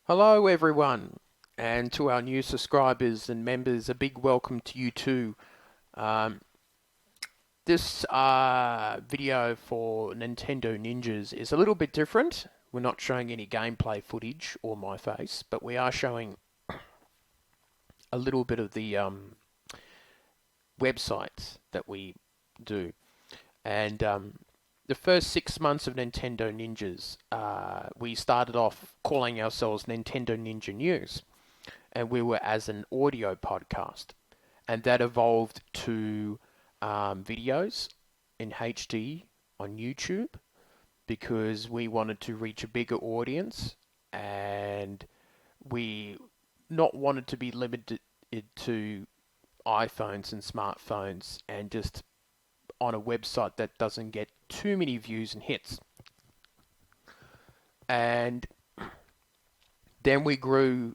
Hello, everyone, and to our new subscribers and members, a big welcome to you too. Um, this video for Nintendo Ninjas is a little bit different. We're not showing any gameplay footage or my face, but we are showing a little bit of the websites that we do. And the first 6 months of Nintendo Ninjas, we started off calling ourselves Nintendo Ninja News, and we were as an audio podcast, and that evolved to videos in HD on YouTube because we wanted to reach a bigger audience, and we not wanted to be limited to iPhones and smartphones and just on a website that doesn't get too many views and hits. And then we grew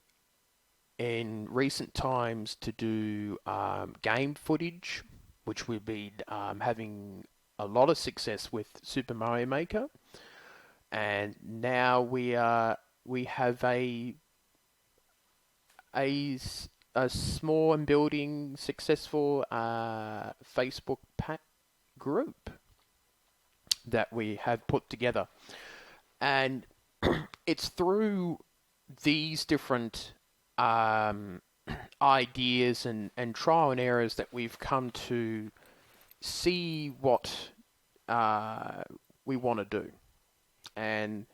in recent times to do game footage, which we've been having a lot of success with Super Mario Maker, and now we have a a small and building successful Facebook group that we have put together, and it's through these different um, ideas and trial and errors that we've come to see what uh, we want to do. And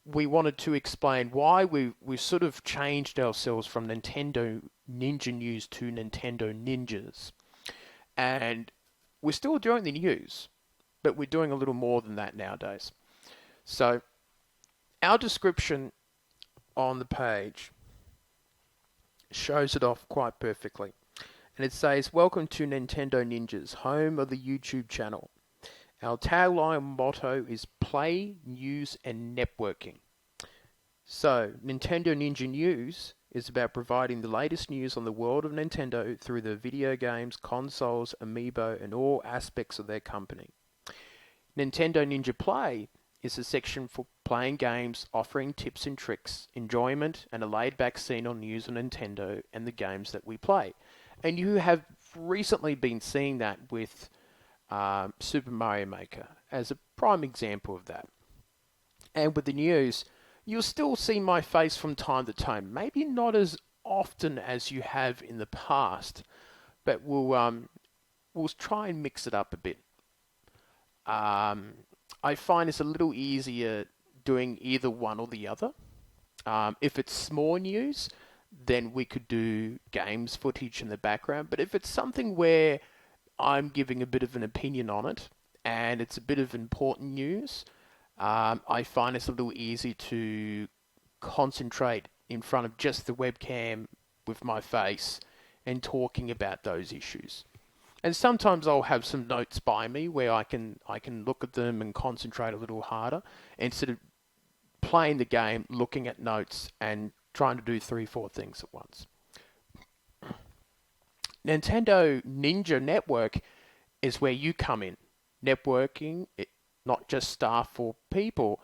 we wanted to explain why we sort of changed ourselves from Nintendo Ninja News to Nintendo Ninjas. And we're still doing the news, but we're doing a little more than that nowadays. So, our description on the page shows it off quite perfectly. And it says, "Welcome to Nintendo Ninjas, home of the YouTube channel. Our tagline motto is play, news, and networking." So, Nintendo Ninja News is about providing the latest news on the world of Nintendo through the video games, consoles, amiibo, and all aspects of their company. Nintendo Ninja Play is a section for playing games, offering tips and tricks, enjoyment, and a laid-back scene on news on Nintendo and the games that we play. And you have recently been seeing that with Super Mario Maker as a prime example of that. And with the news, you'll still see my face from time to time. Maybe not as often as you have in the past, but we'll try and mix it up a bit. Um, I find it's a little easier doing either one or the other. If it's small news, then we could do games footage in the background. But if it's something where I'm giving a bit of an opinion on it and it's a bit of important news, I find it's a little easy to concentrate in front of just the webcam with my face and talking about those issues. And sometimes I'll have some notes by me where I can look at them and concentrate a little harder instead of playing the game, looking at notes and trying to do three, four things at once. Nintendo Ninja Network is where you come in. Networking, not just staff or people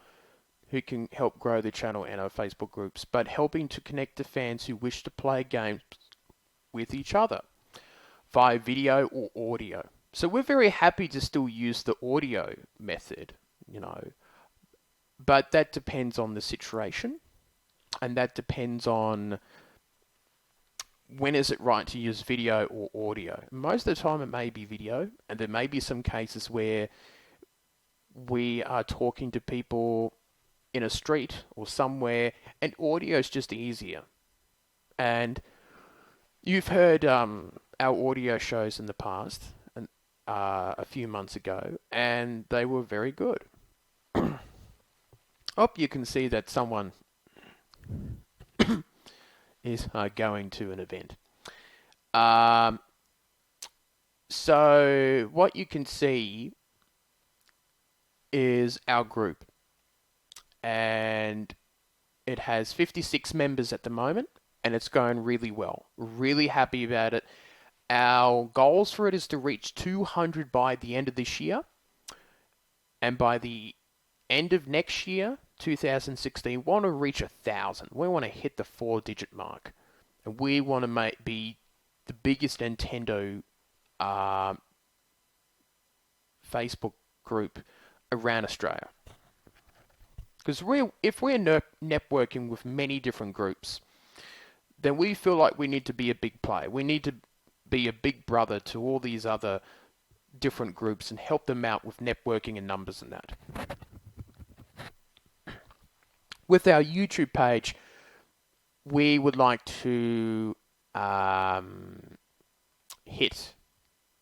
who can help grow the channel and our Facebook groups, but helping to connect the fans who wish to play games with each other via video or audio. So we're very happy to still use the audio method, you know, but that depends on the situation and that depends on when is it right to use video or audio. Most of the time it may be video, and there may be some cases where we are talking to people in a street or somewhere, and audio is just easier. And you've heard our audio shows in the past, and a few months ago, and they were very good. Oh, you can see that someone is going to an event. Um, so what you can see is our group, and it has 56 members at the moment, and it's going really well. Really happy about it. Our goals for it is to reach 200 by the end of this year, and by the end of next year, 2016 want to reach 1,000. We want to hit the 4-digit mark, and we want to be the biggest Nintendo Facebook group around Australia. Because if we're networking with many different groups, then we feel like we need to be a big player. We need to be a big brother to all these other different groups and help them out with networking and numbers and that. With our YouTube page, we would like to hit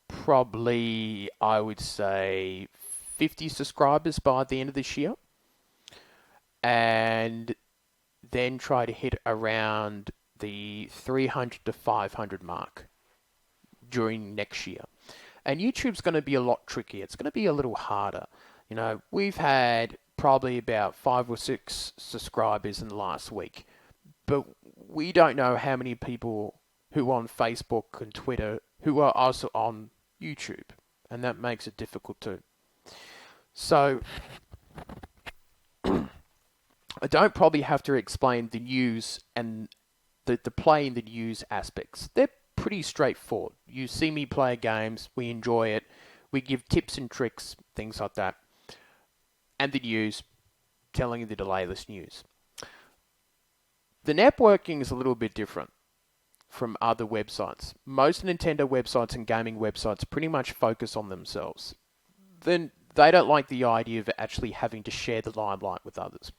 probably, I would say, 50 subscribers by the end of this year, and then try to hit around the 300 to 500 mark during next year. And YouTube's going to be a lot trickier. It's going to be a little harder. You know, we've had probably about 5 or 6 subscribers in the last week, but we don't know how many people who are on Facebook and Twitter who are also on YouTube, and that makes it difficult too. So I don't probably have to explain the news and the play in the news aspects. They're pretty straightforward. You see me play games, we enjoy it, we give tips and tricks, things like that. And the news, telling you the latest news. The networking is a little bit different from other websites. Most Nintendo websites and gaming websites pretty much focus on themselves. Then they don't like the idea of actually having to share the limelight with others.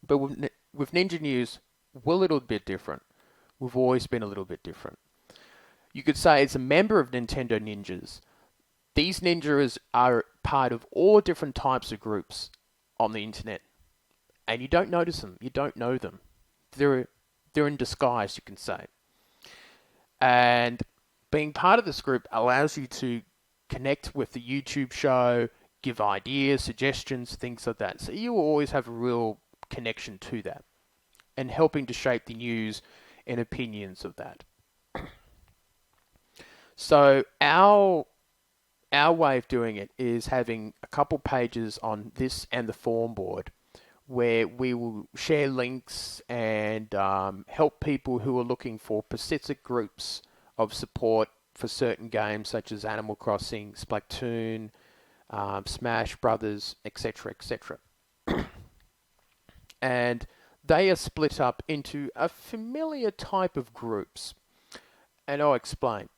But with Ninja News, we're a little bit different. We've always been a little bit different. You could say as a member of Nintendo Ninjas, these ninjas are part of all different types of groups on the internet. And you don't notice them. You don't know them. They're in disguise, you can say. And being part of this group allows you to connect with the YouTube show, give ideas, suggestions, things like that. So you will always have a real connection to that and helping to shape the news and opinions of that. So our way of doing it is having a couple pages on this and the forum board where we will share links and help people who are looking for specific groups of support for certain games such as Animal Crossing, Splatoon, Smash Brothers, etc., etc. And they are split up into a familiar type of groups. And I'll explain.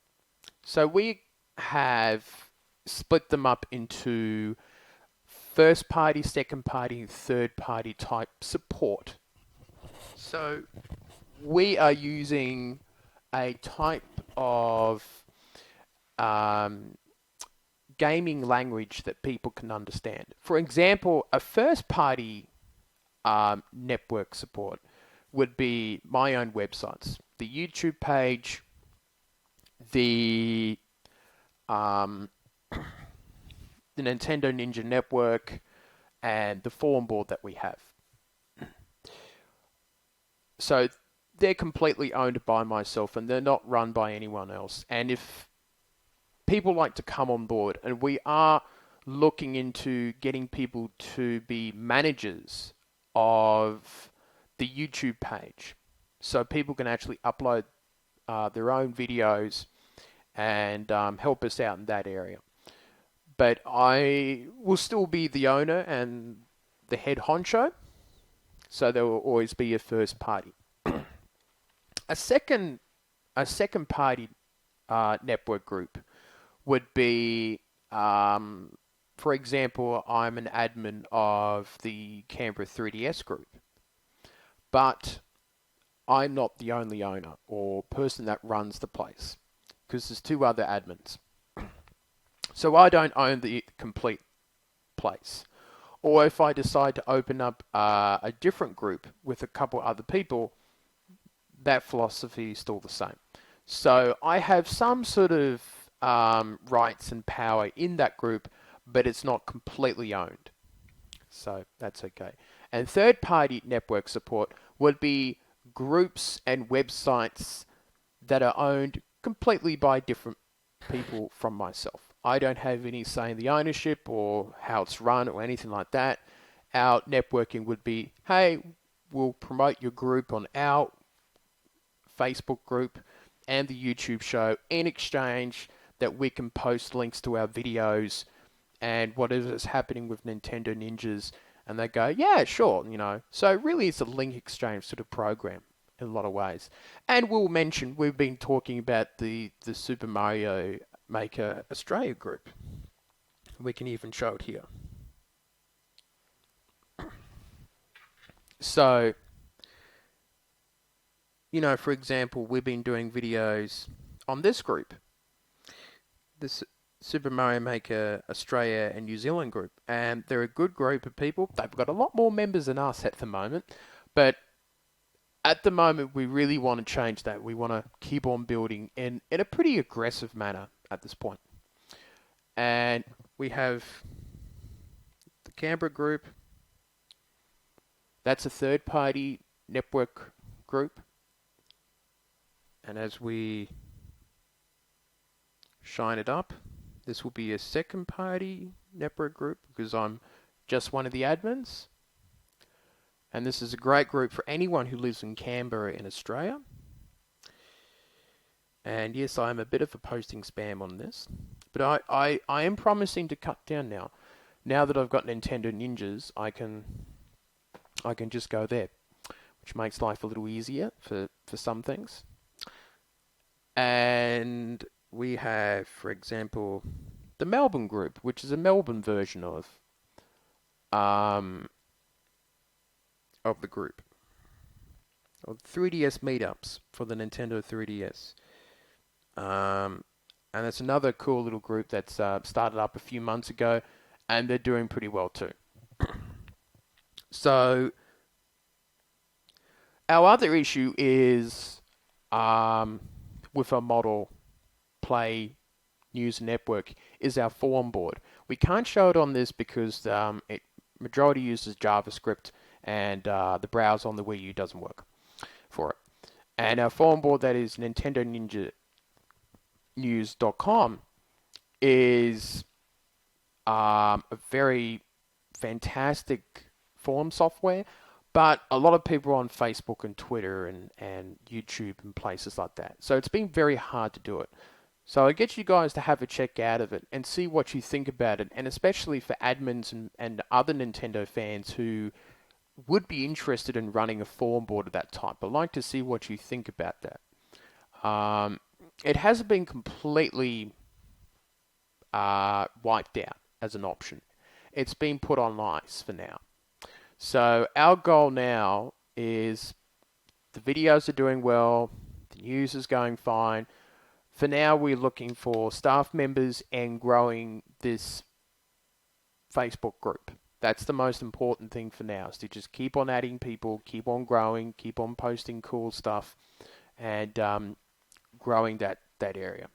So we have split them up into first party, second party, third party type support. So we are using a type of gaming language that people can understand. For example, a first party network support would be my own websites, the YouTube page, the Nintendo Ninja Network, and the forum board that we have. So they're completely owned by myself and they're not run by anyone else. And if people like to come on board, and we are looking into getting people to be managers of the YouTube page, so people can actually upload their own videos and help us out in that area. But I will still be the owner and the head honcho, so there will always be a first party. A second party network group would be, for example, I'm an admin of the Canberra 3DS group, but I'm not the only owner or person that runs the place, because there's 2 other admins. So I don't own the complete place. Or if I decide to open up a different group with a couple other people, that philosophy is still the same. So I have some sort of rights and power in that group, but it's not completely owned. So that's okay. And third-party network support would be groups and websites that are owned completely by different people from myself. I don't have any say in the ownership or how it's run or anything like that. our networking would be, hey, we'll promote your group on our Facebook group and the YouTube show in exchange that we can post links to our videos and whatever's happening with Nintendo Ninjas. And they go, yeah, sure, So really it's a link exchange sort of program in a lot of ways. And we'll mention, we've been talking about the Super Mario Maker Australia group. We can even show it here. So, for example, we've been doing videos on this group, this Super Mario Maker Australia and New Zealand group, and they're a good group of people. They've got a lot more members than us at the moment, but at the moment we really want to change that. We want to keep on building in a pretty aggressive manner at this point. And we have the Canberra group. That's a third-party network group. And as we shine it up, this will be a second-party network group because I'm just one of the admins. And this is a great group for anyone who lives in Canberra in Australia. And yes, I'm a bit of a posting spam on this. But I am promising to cut down now. Now that I've got Nintendo Ninjas, I can just go there, which makes life a little easier for some things. And we have, for example, the Melbourne group, which is a Melbourne version of the group. Of 3DS meetups for the Nintendo 3DS. And it's another cool little group that's started up a few months ago, and they're doing pretty well too. So, our other issue is with our model Play News Network is our forum board. We can't show it on this because it majority uses JavaScript and the browser on the Wii U doesn't work for it. And our forum board, that is Nintendo Ninja News.com, is a very fantastic forum software, but a lot of people are on Facebook and Twitter and YouTube and places like that. So it's been very hard to do it. So I get you guys to have a check out of it and see what you think about it, and especially for admins and other Nintendo fans who would be interested in running a forum board of that type. I'd like to see what you think about that. It hasn't been completely wiped out as an option. It's been put on ice for now. So our goal now is the videos are doing well, the news is going fine. For now, we're looking for staff members and growing this Facebook group. That's the most important thing for now, is to just keep on adding people, keep on growing, keep on posting cool stuff, and growing that area.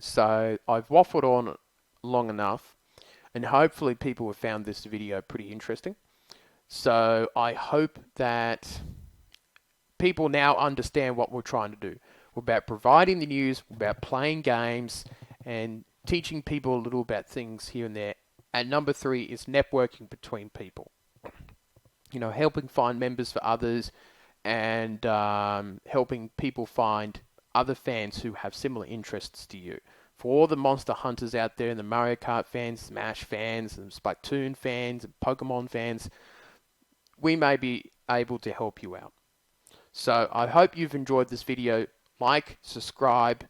So I've waffled on long enough, and hopefully people have found this video pretty interesting. So I hope that people now understand what we're trying to do. We're about providing the news, we're about playing games, and teaching people a little about things here and there. And number 3 is networking between people. Helping find members for others, and helping people find other fans who have similar interests to you. For all the Monster Hunters out there, and the Mario Kart fans, Smash fans, and Splatoon fans, and Pokemon fans, we may be able to help you out. So I hope you've enjoyed this video. Like, subscribe,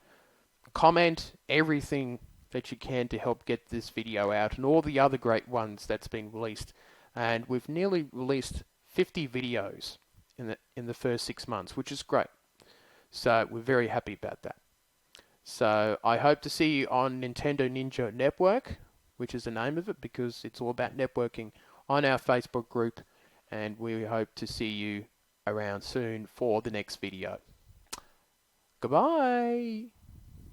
comment, everything that you can to help get this video out, and all the other great ones that's been released. And we've nearly released 50 videos in the first 6 months, which is great. So we're very happy about that. So I hope to see you on Nintendo Ninja Network, which is the name of it because it's all about networking, on our Facebook group, and we hope to see you around soon for the next video. Goodbye!